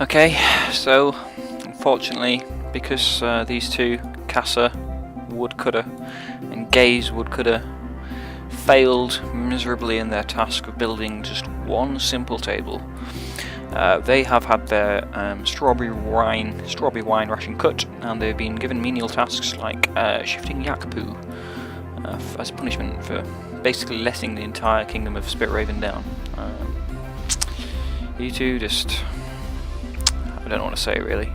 Okay, so unfortunately, because these two, Cassa woodcutter and Gase woodcutter, failed miserably in their task of building just one simple table, they have had their strawberry wine ration cut, and they've been given menial tasks like shifting yak poo as punishment for basically letting the entire kingdom of Spitraven down. You two just... I don't know what to say really.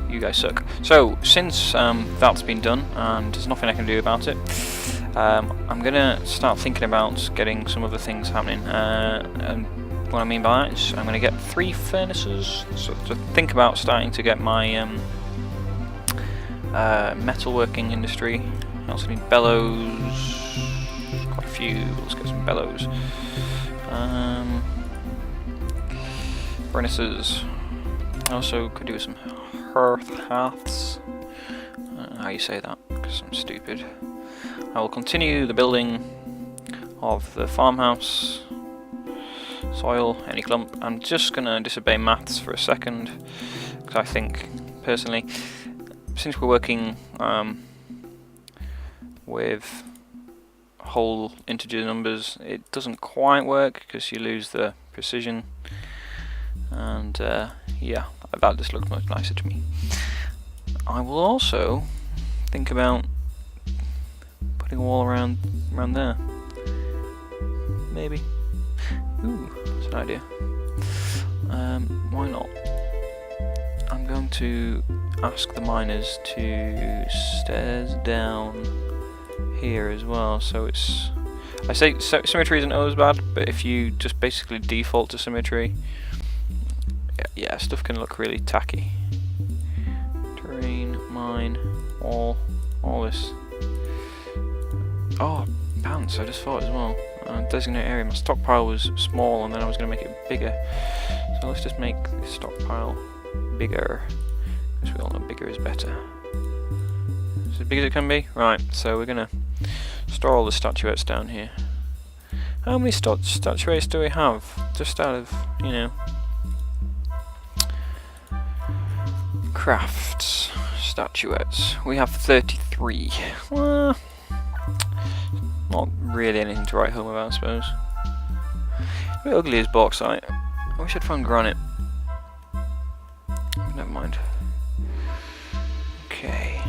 You guys suck. So, since that's been done, and there's nothing I can do about it, I'm gonna start thinking about getting some other things happening. And what I mean by that is I'm gonna get 3 furnaces, so to think about starting to get my metalworking industry. I also need bellows, quite a few. Let's get some bellows. Furnaces. I also could do with some hearths. I don't know how you say that, because I'm stupid. I will continue the building of the farmhouse. Soil, any clump. I'm just gonna disobey maths for a second, because I think, personally, since we're working with whole integer numbers, it doesn't quite work, because you lose the precision. And yeah, that just looks much nicer to me. I will also think about putting a wall around there. Maybe. Ooh, that's an idea. Why not? I'm going to ask the miners to stairs down here as well, so it's... I say symmetry isn't always bad, but if you just basically default to symmetry, yeah, stuff can look really tacky. Terrain, mine, all this. Oh, pants, I just thought as well. Designate area. My stockpile was small and then I was going to make it bigger. So let's just make the stockpile bigger, because we all know bigger is better. Is it as big as it can be? Right, so we're going to store all the statuettes down here. How many statuettes do we have? Just out of, you know... crafts, statuettes. We have 33. Well, not really anything to write home about, I suppose. A bit ugly as bauxite. I wish I'd found granite. Never mind. Okay.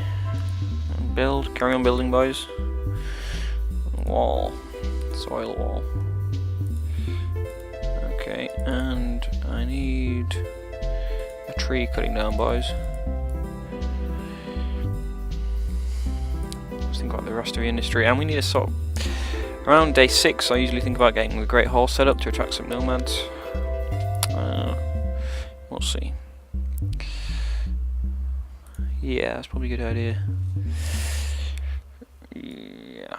Build. Carry on building, boys. Wall. Soil wall. Okay, and I need a tree cutting down, boys. Let's think about the rest of the industry, and we need a sort of... Around day 6 I usually think about getting the Great Hall set up to attract some nomads. We'll see. Yeah, that's probably a good idea. Yeah.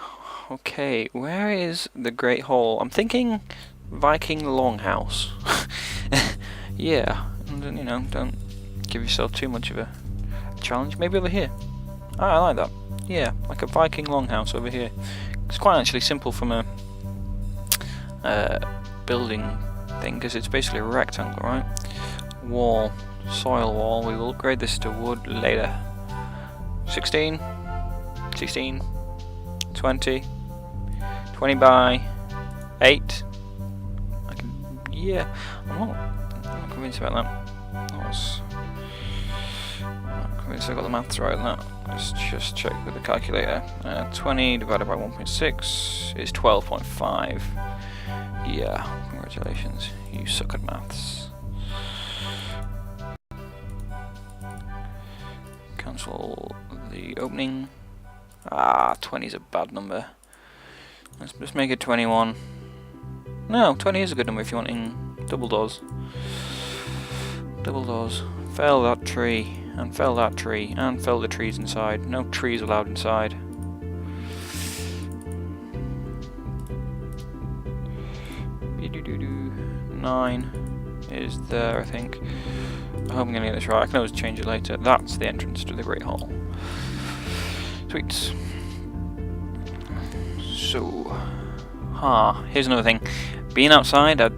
Okay, where is the Great Hall? I'm thinking Viking Longhouse. Yeah, and, you know, don't give yourself too much of a challenge. Maybe over here. I like that. Yeah, like a Viking Longhouse over here. It's quite actually simple from a building thing, because it's basically a rectangle, right? Wall, soil wall. We will upgrade this to wood later. 16, 16, 20, 20 by 8. Yeah, I'm not convinced about that. I'm not convinced I got the maths right on that. Let's just check with the calculator. 20 divided by 1.6 is 12.5. Yeah, congratulations. You suck at maths. Cancel the opening. 20 is a bad number. Let's just make it 21. No, 20 is a good number if you're wanting double doors. Double doors. Fell that tree, and fell that tree, and fell the trees inside. No trees allowed inside. Nine is there, I think. I hope I'm going to get this right. I can always change it later. That's the entrance to the Great Hall. Sweet. So, here's another thing. Being outside, I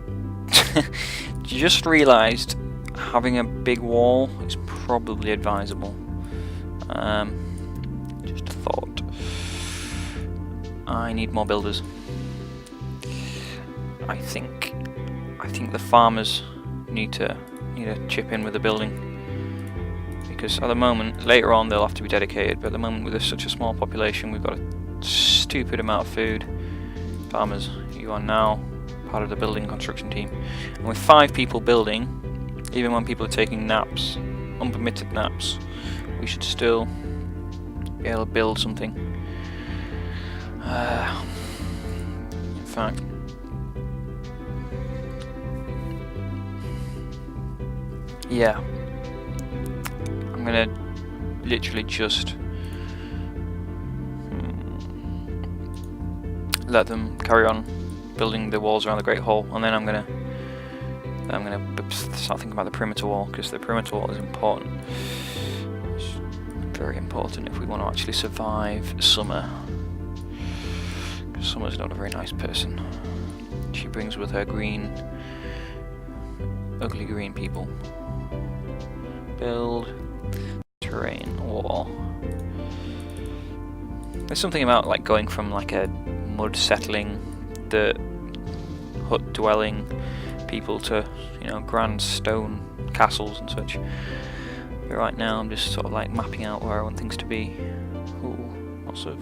just realised having a big wall is probably advisable. Just a thought. I need more builders. I think the farmers need to chip in with the building, because at the moment, later on they'll have to be dedicated, but at the moment with such a small population we've got a stupid amount of food. Farmers, you are now part of the building construction team, and with 5 people building, even when people are taking naps, unpermitted naps, we should still be able to build something. In fact, yeah, I'm gonna literally just let them carry on building the walls around the Great Hall, and then I'm gonna start thinking about the perimeter wall, because the perimeter wall is important. It's very important if we want to actually survive summer. Because Summer's not a very nice person. She brings with her ugly green people. Build terrain wall. There's something about like going from like a mud settling, dirt hut dwelling people to, you know, grand stone castles and such. But right now I'm just sort of like mapping out where I want things to be. Ooh, lots of,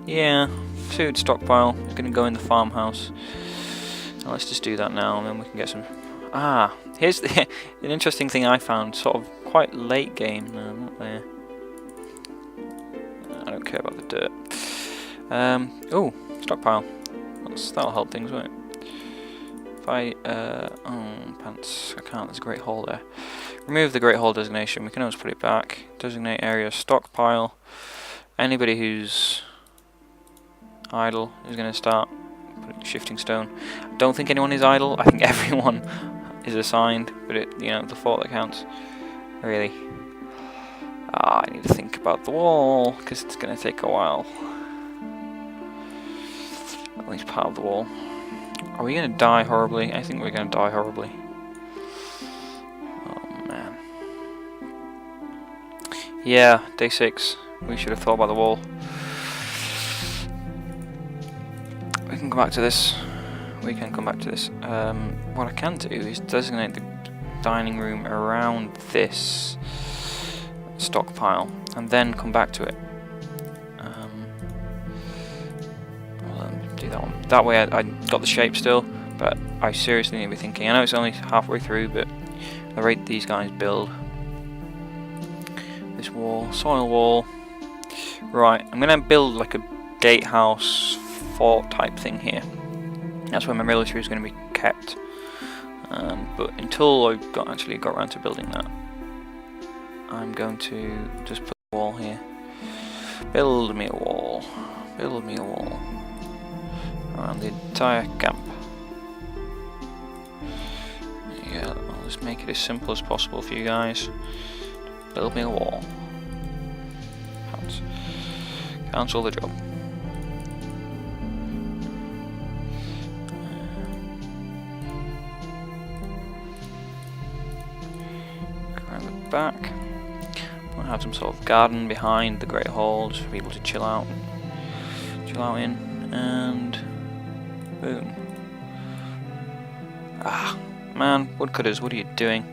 yeah, food stockpile is going to go in the farmhouse. Now let's just do that now, and then we can get some. Ah, here's an interesting thing I found, sort of quite late game. No, not there. I don't care about the dirt. Oh, stockpile. That'll help things, won't it? If I, oh, pants, I can't, there's a Great Hall there. Remove the Great Hall designation, we can always put it back. Designate area, stockpile. Anybody who's idle is going to start shifting stone. I don't think anyone is idle, I think everyone is assigned, but the thought that counts, really. I need to think about the wall, because it's going to take a while. At least part of the wall. Are we going to die horribly? I think we're going to die horribly. Oh man. Yeah, day 6. We should have thought about the wall. We can come back to this. What I can do is designate the dining room around this stockpile and then come back to it. Do that one. That way I got the shape still, but I seriously need to be thinking. I know it's only halfway through, but the rate these guys build this wall, soil wall. Right, I'm gonna build like a gatehouse fort type thing here. That's where my military is going to be kept. But until I actually got around to building that, I'm going to just put a wall here. Build me a wall. Build me a wall around the entire camp. Yeah, I'll just make it as simple as possible for you guys. Build me a wall. Cancel the job. Around the back. We'll have some sort of garden behind the Great Hall just for people to chill out in, and boom. Ah, man, woodcutters, what are you doing?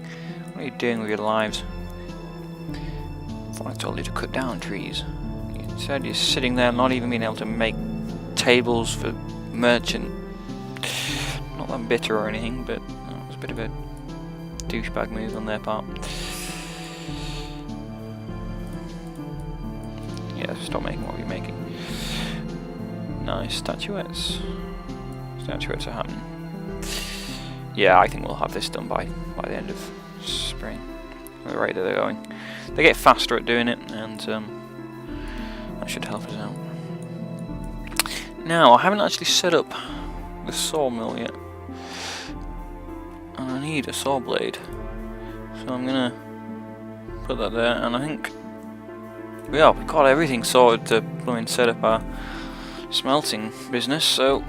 What are you doing with your lives? I thought I told you to cut down trees. Instead you're sitting there not even being able to make tables for merchant. Not that I'm bitter or anything, but it was a bit of a douchebag move on their part. Yeah, stop making what you're making. Nice statuettes. Statuettes are happening. Yeah, I think we'll have this done by the end of spring. At the rate that they're going. They get faster at doing it, and that should help us out. Now, I haven't actually set up the sawmill yet. And I need a saw blade. So I'm gonna put that there, and I think yeah, we've got everything sorted to blooming set up our smelting business, so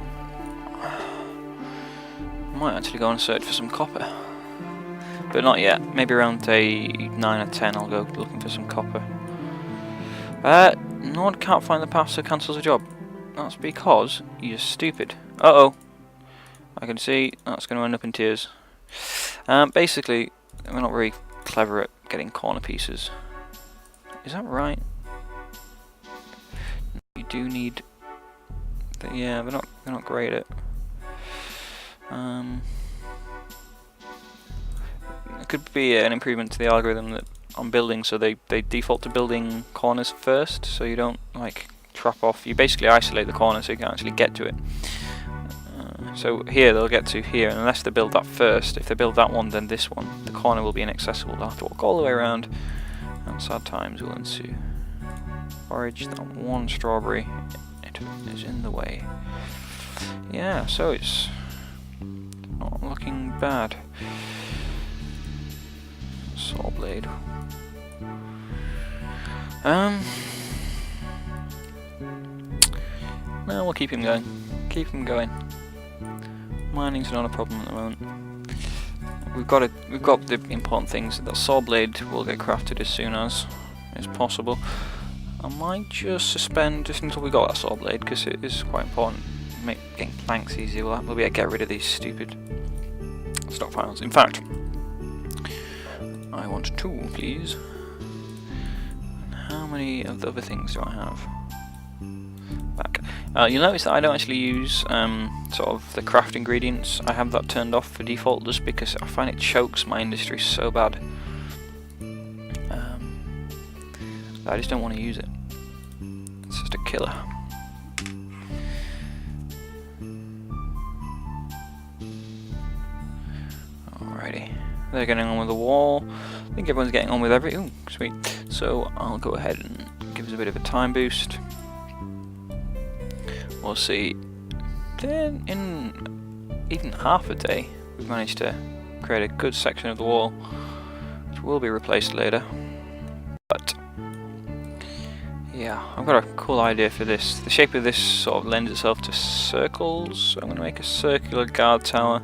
I might actually go and search for some copper. but not yet. Maybe around day 9 or 10 I'll go looking for some copper. No one can't find the path, so cancels the job. That's because you're stupid. Uh-oh. I can see that's going to end up in tears. Basically, we're not very clever at getting corner pieces. Is that right? You do need... Yeah, we're not great at... It could be an improvement to the algorithm that on building, so they default to building corners first, so you don't like trap off. You basically isolate the corner so you can actually get to it. So here they'll get to here, and unless they build that first, if they build that one, then this one, the corner will be inaccessible. They'll have to walk all the way around, and sad times will ensue. Forage that one strawberry, it is in the way. Yeah, so it's not looking bad. Saw blade. No, we'll keep him going. Keep him going. Mining's not a problem at the moment. We've got the important things. The saw blade will get crafted as soon as is possible. I might just suspend just until we got that saw blade, because it is quite important. Make getting planks easier. We'll be able to get rid of these stupid stockpiles. In fact, I want 2, please. And how many of the other things do I have? Back. You'll notice that I don't actually use sort of the craft ingredients. I have that turned off for default just because I find it chokes my industry so bad. I just don't want to use it. It's just a killer. Alrighty. They're getting on with the wall. I think everyone's getting on with everything. Ooh, sweet. So I'll go ahead and give us a bit of a time boost. We'll see. Then in even half a day, we've managed to create a good section of the wall, which will be replaced later. But yeah, I've got a cool idea for this. The shape of this sort of lends itself to circles, so I'm going to make a circular guard tower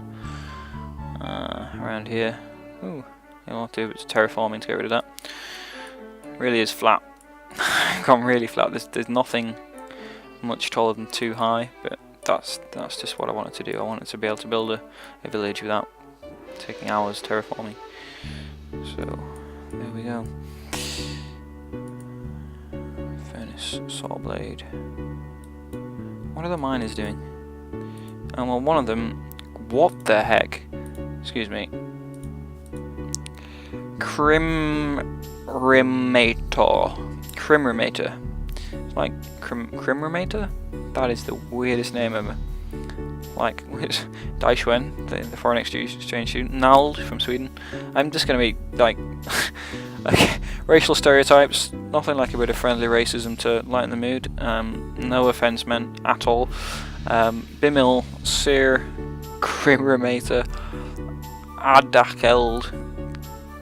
around here. Ooh, I'll have to do it's terraforming to get rid of that. Really is flat. Gone really flat. There's nothing much taller than 2 high, but that's just what I wanted to do. I wanted to be able to build a village without taking hours terraforming. So there we go. Furnace, saw blade. What are the miners doing? Well, one of them. What the heck? Excuse me. Crimrimator. It's like Crimrimator? That is the weirdest name ever. Like, Daishwen, the foreign exchange student. Nald from Sweden. I'm just gonna be like, okay, racial stereotypes. Nothing like a bit of friendly racism to lighten the mood. No offense meant at all. Bimil, Sir, Crimrimator, Adakeld,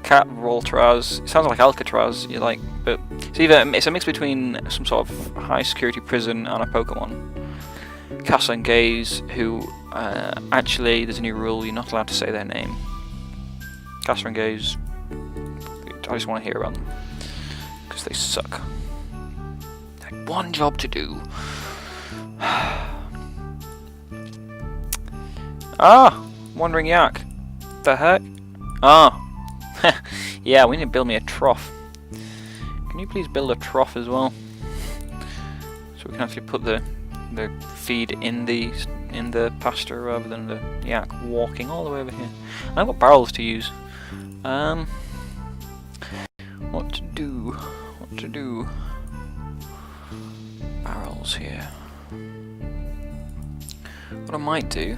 Cat Voltraz. It sounds like Alcatraz. You like, but it's a mix between some sort of high security prison and a Pokemon. Cassa and Gase, who actually there's a new rule: you're not allowed to say their name. Cassa and Gase, I just want to hear about them because they suck. They had one job to do. Ah, wandering yak. The heck? Ah. Yeah, we need to build me a trough. Can you please build a trough as well? So we can actually put the feed in the pasture rather than the yak walking all the way over here. And I've got barrels to use. What to do? What to do? Barrels here. What I might do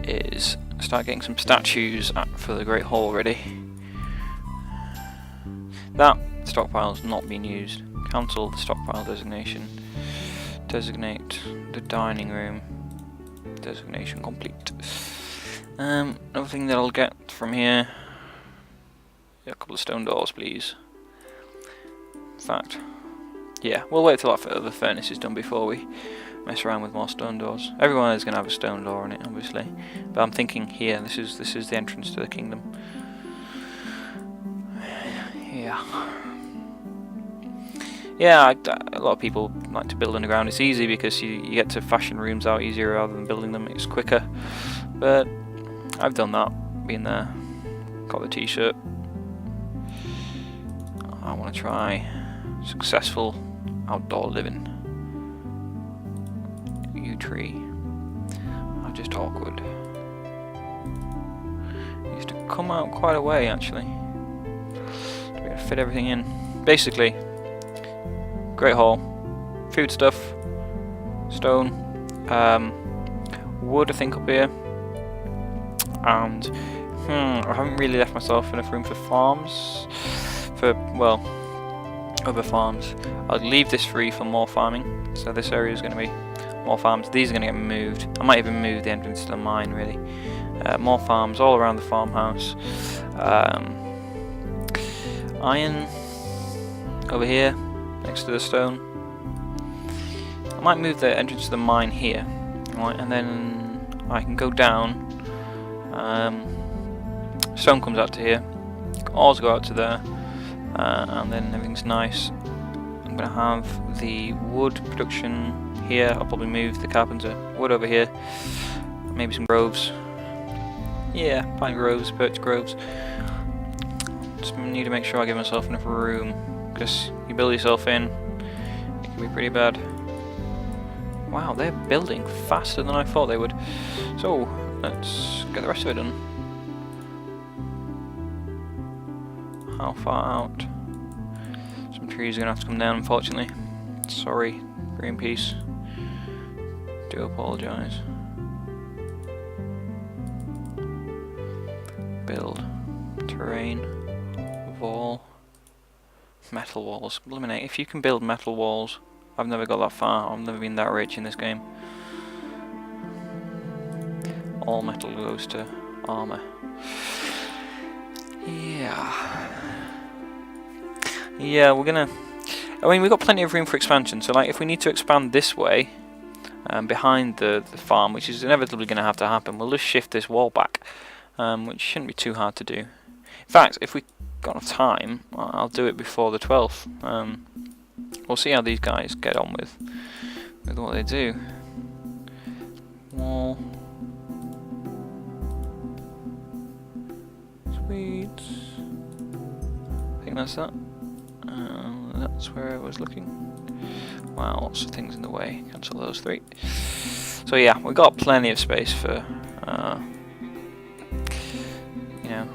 is start getting some statues for the Great Hall ready. That stockpile's not being used. Cancel the stockpile designation. Designate the dining room. Designation complete. Another thing that I'll get from here. A couple of stone doors, please. In fact, yeah, we'll wait till that the furnace is done before we mess around with more stone doors. Everyone is going to have a stone door in it, obviously. But I'm thinking here, this is the entrance to the kingdom. Yeah. Yeah, a lot of people like to build underground. It's easy because you get to fashion rooms out easier rather than building them. It's quicker. But I've done that, been there, got the t-shirt. I want to try successful outdoor living. You tree. I'm just awkward. It used to come out quite a way actually. We're going to fit everything in. Basically, great hall, food stuff, stone, wood I think up here, and I haven't really left myself enough room for farms, well, other farms. I'll leave this free for more farming, so this area is going to be more farms. These are going to get moved. I might even move the entrance to the mine really. More farms all around the farmhouse. Iron over here next to the stone. I might move the entrance to the mine here, right, and then I can go down. Stone comes out to here, ores go out to there, and then everything's nice. I'm going to have the wood production here. I'll probably move the carpenter wood over here, maybe some groves. Yeah, pine groves, birch groves. Just need to make sure I give myself enough room, because you build yourself in, it can be pretty bad. Wow, they're building faster than I thought they would. So, let's get the rest of it done. How far out? Some trees are going to have to come down, unfortunately. Sorry, Greenpeace. Do apologise. Build. Terrain. Wall. Metal walls. Eliminate. If you can build metal walls, I've never got that far. I've never been that rich in this game. All metal goes to armour. Yeah, we're gonna... I mean, we've got plenty of room for expansion, so like if we need to expand this way, behind the farm, which is inevitably going to have to happen, we'll just shift this wall back, which shouldn't be too hard to do. In fact, if we got enough time, I'll do it before the 12th. We'll see how these guys get on with what they do. Wall. Sweet. I think that's that. That's where I was looking. Wow, lots of things in the way. Cancel those 3. So yeah, we've got plenty of space for, you know,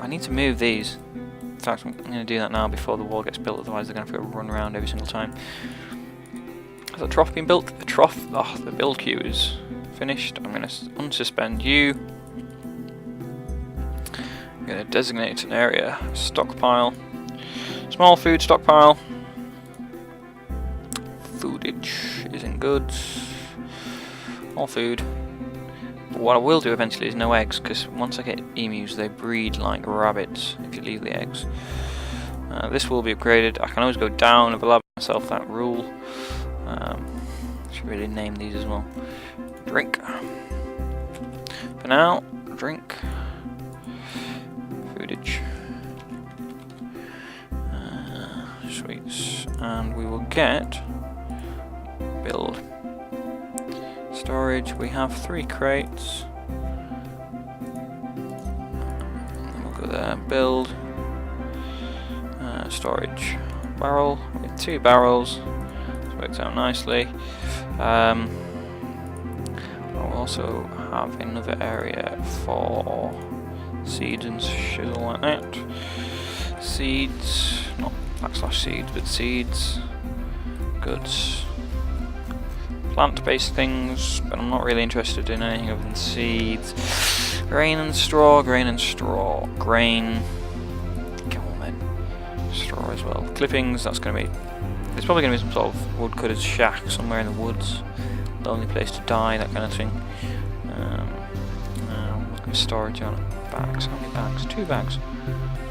I need to move these. In fact, I'm going to do that now before the wall gets built, otherwise they're going to have to run around every single time. Has the trough been built? The trough, the build queue is finished. I'm going to unsuspend you. I'm going to designate an area, stockpile, small food stockpile. Foodage is in goods. All food. But what I will do eventually is no eggs, because once I get emus, they breed like rabbits if you leave the eggs. This will be upgraded. I can always go down. I've allowed myself that rule. Should really name these as well. Drink. For now, drink. Foodage. Sweets. And we will get... build. Storage, we have 3 crates. And we'll go there, build. Storage. Barrel, we have 2 barrels. This works out nicely. We'll also have another area for seeds and shizzle like that. Seeds, not /seeds, but seeds. Goods. Plant-based things, but I'm not really interested in anything other than seeds. Grain and straw, grain and straw, grain. Come on then. Straw as well. Clippings, that's going to be... There's probably going to be some sort of woodcutter's shack somewhere in the woods. Lonely place to die, that kind of thing. Look at storage on it. Bags, how many bags? 2 bags.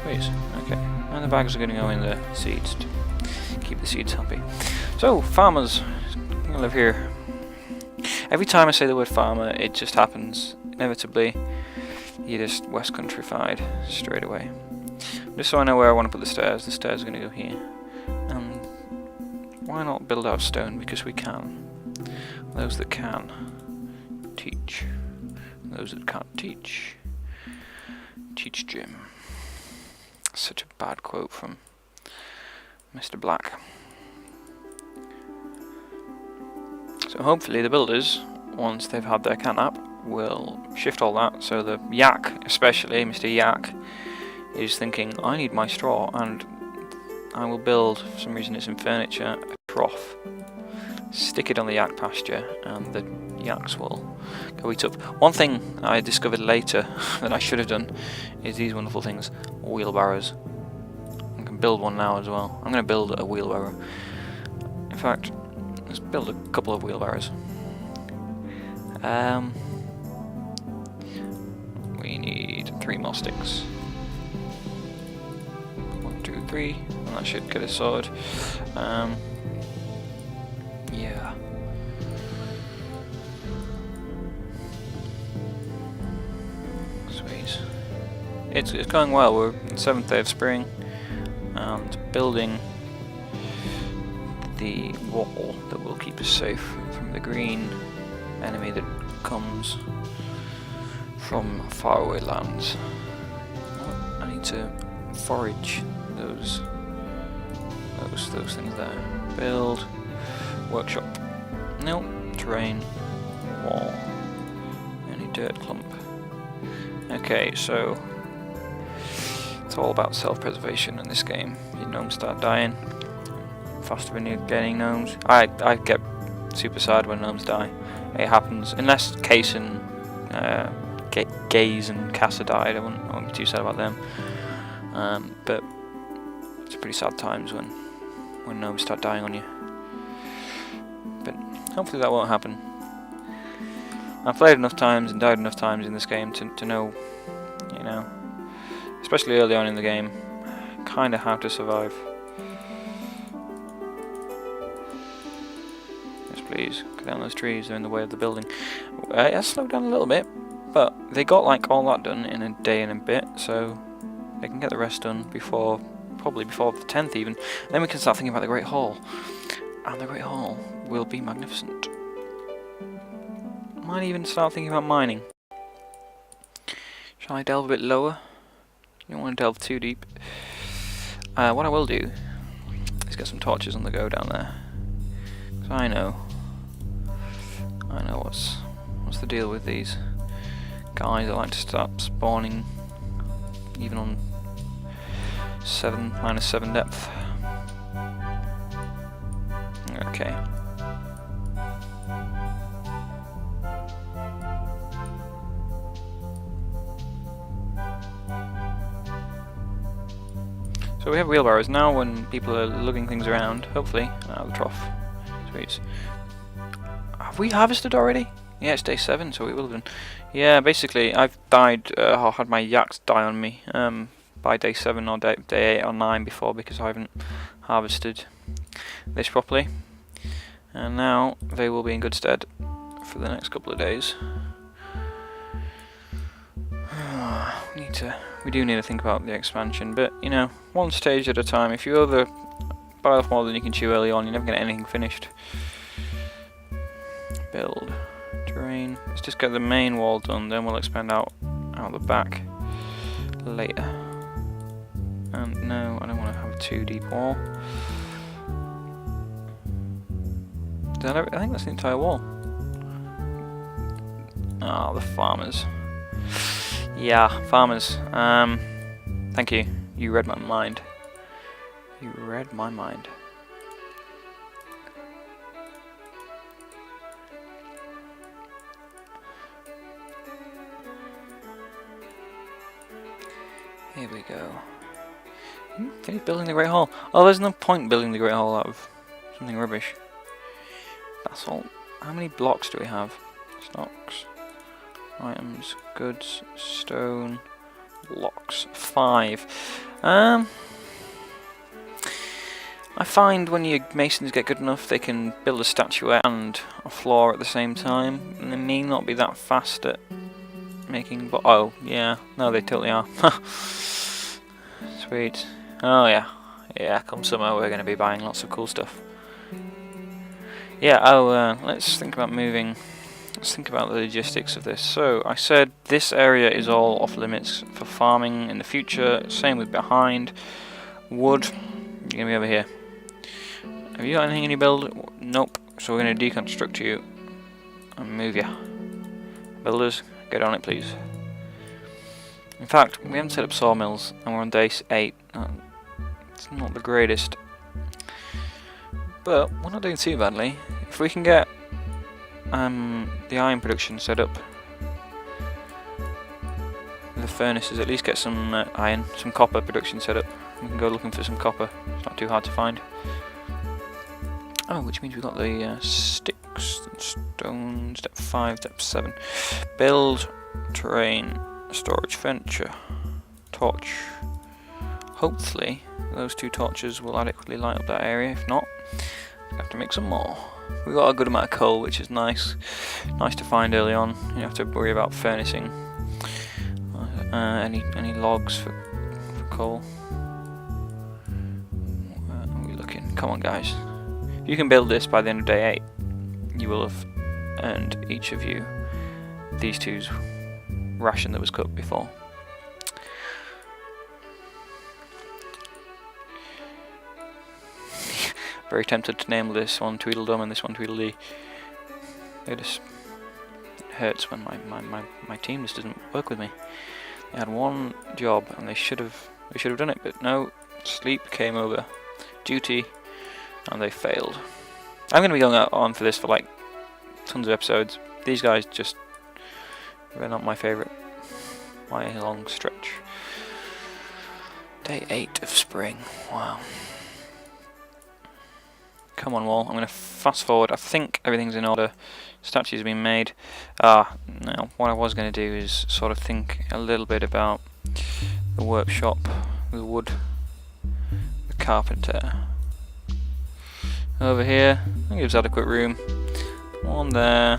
Please, okay. And the bags are going to go in the seeds to keep the seeds happy. So, farmers. I live here. Every time I say the word farmer, it just happens. Inevitably, you're just West Countryfied straight away. Just so I know where I want to put the stairs are going to go here. And why not build out of stone? Because we can. Those that can, teach. Those that can't teach, teach Jim. Such a bad quote from Mr. Black. So hopefully the builders, once they've had their can up, will shift all that. So the yak, especially Mr. Yak, is thinking, I need my straw, and I will build, for some reason it's in furniture, a trough. Stick it on the yak pasture, and the yaks will go eat up. One thing I discovered later that I should have done is these wonderful things, wheelbarrows. I can build one now as well. I'm going to build a wheelbarrow. In fact, let's build a couple of wheelbarrows. We need 3 more sticks. 1, 2, 3, and that should get us sorted. Yeah. Sweet. It's going well. We're in the 7th day of spring and building the wall that will keep us safe from the green enemy that comes from faraway lands. I need to forage those things there. Build. Workshop. No. Terrain. Wall. Any dirt clump. Okay, so it's all about self-preservation in this game. Your gnomes start dying faster than you're getting gnomes. I get super sad when gnomes die. It happens unless Gase and Cassa died. I won't be too sad about them. But it's pretty sad times when gnomes start dying on you. But hopefully that won't happen. I've played enough times and died enough times in this game to know, you know, especially early on in the game, kind of how to survive. Yes, please, cut down those trees, they're in the way of the building. It has slowed down a little bit, but they got like all that done in a day and a bit, so they can get the rest done probably before the 10th even. Then we can start thinking about the Great Hall. And the Great Hall will be magnificent. Might even start thinking about mining. Shall I delve a bit lower? You don't want to delve too deep. What I will do is get some torches on the go down there. Because I know what's the deal with these guys that like to start spawning even on -7 depth. Okay. So we have wheelbarrows now when people are lugging things around, hopefully, out of the trough. Sweet. Have we harvested already? Yeah, it's day 7, so we will have done. Yeah, basically, I've died, or had my yaks die on me by day 7 or day 8 or 9 before because I haven't harvested this properly. And now they will be in good stead for the next couple of days. We do need to think about the expansion, but you know, one stage at a time. If you bite off more than you can chew early on, you're never going to get anything finished. Build. Terrain. Let's just get the main wall done, then we'll expand out the back later. And no, I don't want to have a too deep wall. I think that's the entire wall. Ah, the farmers. Yeah, farmers. Thank you. You read my mind. You read my mind. Here we go. Finish building the Great Hall. Oh, there's no point building the Great Hall out of something rubbish. That's all. How many blocks do we have? Stocks, items, goods, stone, blocks. 5. I I find when your masons get good enough, they can build a statuette and a floor at the same time, and they may not be that fast at making. But oh yeah, no, they totally are. Sweet. Oh yeah, yeah. Come summer, we're going to be buying lots of cool stuff. Yeah. Oh, let's think about moving. Let's think about the logistics of this. So I said this area is all off limits for farming in the future. Same with behind. Wood, you're going to be over here. Have you got anything in your build? Nope. So we're going to deconstruct you and move you. Builders, get on it please. In fact, we haven't set up sawmills and we're on day 8. It's not the greatest. But we're not doing too badly. If we can get the iron production set up, the furnaces, at least get some iron, some copper production set up. We can go looking for some copper. It's not too hard to find. Oh, which means we've got the sticks and stone. Step 5, step 7. Build, terrain, storage, furniture, torch. Hopefully, those 2 torches will adequately light up that area. If not, we have to make some more. We've got a good amount of coal, which is nice. Nice to find early on. You don't have to worry about furnacing any logs for coal. Where are we looking? Come on, guys. If you can build this by the end of day 8, you will have earned each of you these 2's ration that was cooked before. Very tempted to name this one Tweedledum and this one Tweedledee. It hurts when my team just doesn't work with me. They had one job and they should have done it, but no, sleep came over duty and they failed. I'm going to be going on for this for like tons of episodes. These guys just, they're not my favourite by a long stretch. Day 8 of spring, wow. Come on, wall. I'm going to fast forward. I think everything's in order. Statues have been made. Now, what I was going to do is sort of think a little bit about the workshop, the wood, the carpenter. Over here, that gives adequate room. One there.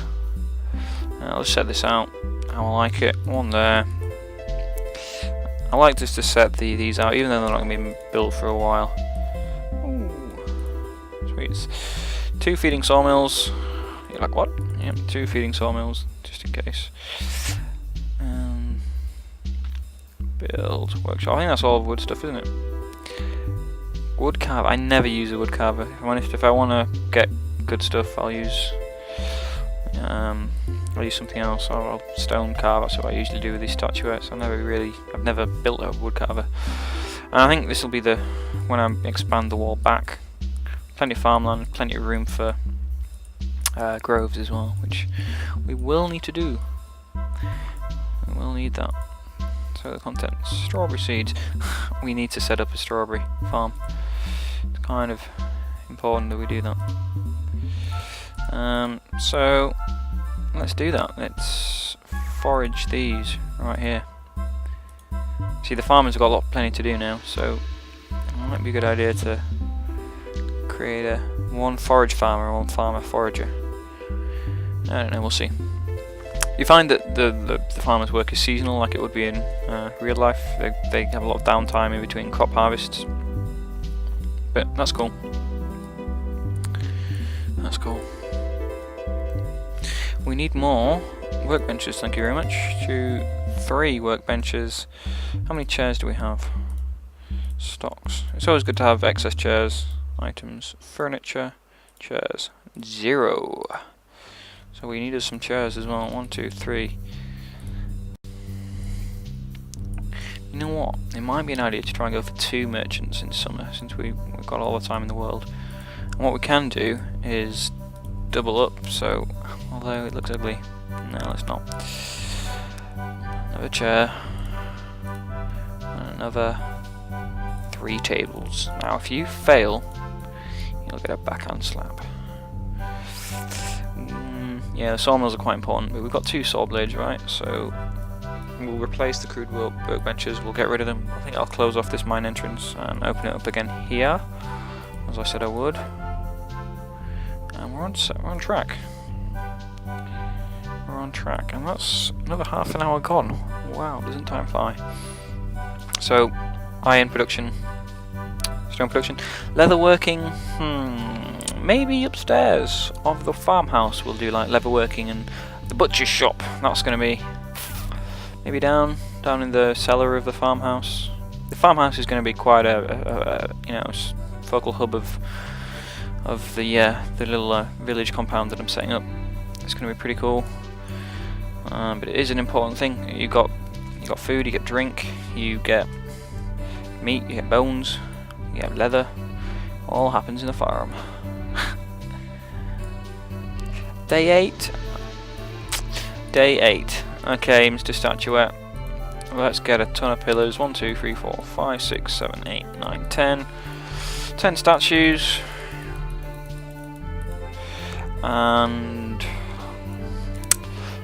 Let's set this out how I like it. One there. I like just to set these out, even though they're not going to be built for a while. Sweet. 2 feeding sawmills. You're like, what? Yep, 2 feeding sawmills, just in case. Build workshop. I think that's all wood stuff, isn't it? Wood carver. I never use a wood carver. If I'm honest, if I want to get good stuff, I'll use something else. I'll stone carve. That's what I usually do with these statuettes. I've never built a wood carver. And I think this will be when I expand the wall back. Plenty of farmland, plenty of room for groves as well, which we will need to do. We will need that. So the contents, strawberry seeds. We need to set up a strawberry farm. It's kind of important that we do that. So let's do that. Let's forage these right here. See, the farmers have got plenty to do now, so it might be a good idea to create one forage farmer and one farmer forager. I don't know, we'll see. You find that the farmer's work is seasonal, like it would be in real life. They have a lot of downtime in between crop harvests, but that's cool. That's cool. We need more workbenches, thank you very much. 3 workbenches. How many chairs do we have? Stocks. It's always good to have excess chairs. Items, furniture, chairs, 0. So we needed some chairs as well. 1, 2, 3. You know what? It might be an idea to try and go for 2 merchants in summer, since we've got all the time in the world. And what we can do is double up. So, although it looks ugly, no, let's not. Another chair, and another 3 tables. Now, if you fail, you'll get a backhand slap. Yeah, the sawmills are quite important, but we've got 2 saw blades, right? So we'll replace the crude workbenches, we'll get rid of them. I think I'll close off this mine entrance and open it up again here. as I said I would. And we're on track. We're on track, and that's another half an hour gone. Wow, doesn't time fly? So, iron production, stone production, leather working. Maybe upstairs of the farmhouse we'll do like leather working, and the butcher's shop. That's going to be maybe down in the cellar of the farmhouse. The farmhouse is going to be quite a focal hub of the little village compound that I'm setting up. It's going to be pretty cool. But it is an important thing. You got food, you get drink, you get meat, you get bones, you get leather. All happens in the farm. Day 8. Okay, Mr. Statuette. Let's get a ton of pillars. 1, 2, 3, 4, 5, 6, 7, 8, 9, 10. 10 statues. And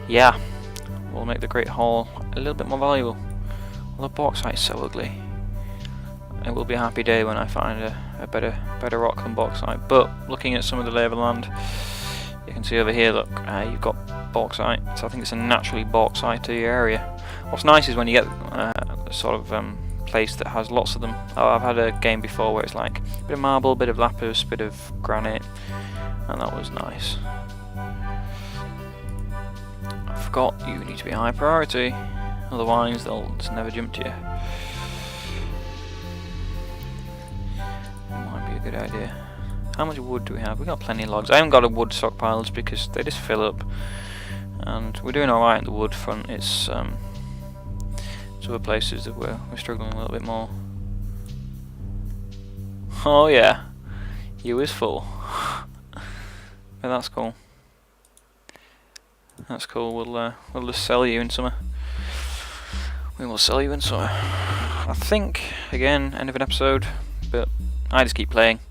yeah, we'll make the Great Hall a little bit more valuable. Well, the bauxite's so ugly. It will be a happy day when I find a better rock than bauxite. But looking at some of the lay of the land, you can see over here, look, you've got bauxite. So I think it's a naturally bauxitey area. What's nice is when you get a sort of place that has lots of them. I've had a game before where it's like a bit of marble, a bit of lapis, a bit of granite, and that was nice. I forgot you need to be high priority, otherwise they'll just never jump to you. Might be a good idea. How much wood do we have? We've got plenty of logs. I haven't got a wood stockpiles because they just fill up, and we're doing alright in the wood front. It's other places that we're struggling a little bit more. Oh yeah, you is full. But that's cool. That's cool. We'll just sell you in summer. We will sell you in summer. I think again, end of an episode, but I just keep playing.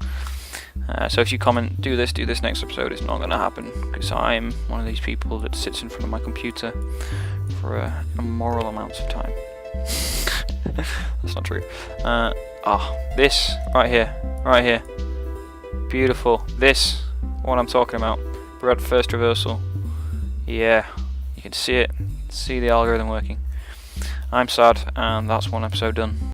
So if you comment, do this next episode, it's not going to happen because I'm one of these people that sits in front of my computer for immoral amounts of time. That's not true. This right here, beautiful. This, what I'm talking about. We're at first reversal. Yeah, you can see it. See the algorithm working. I'm sad, and that's one episode done.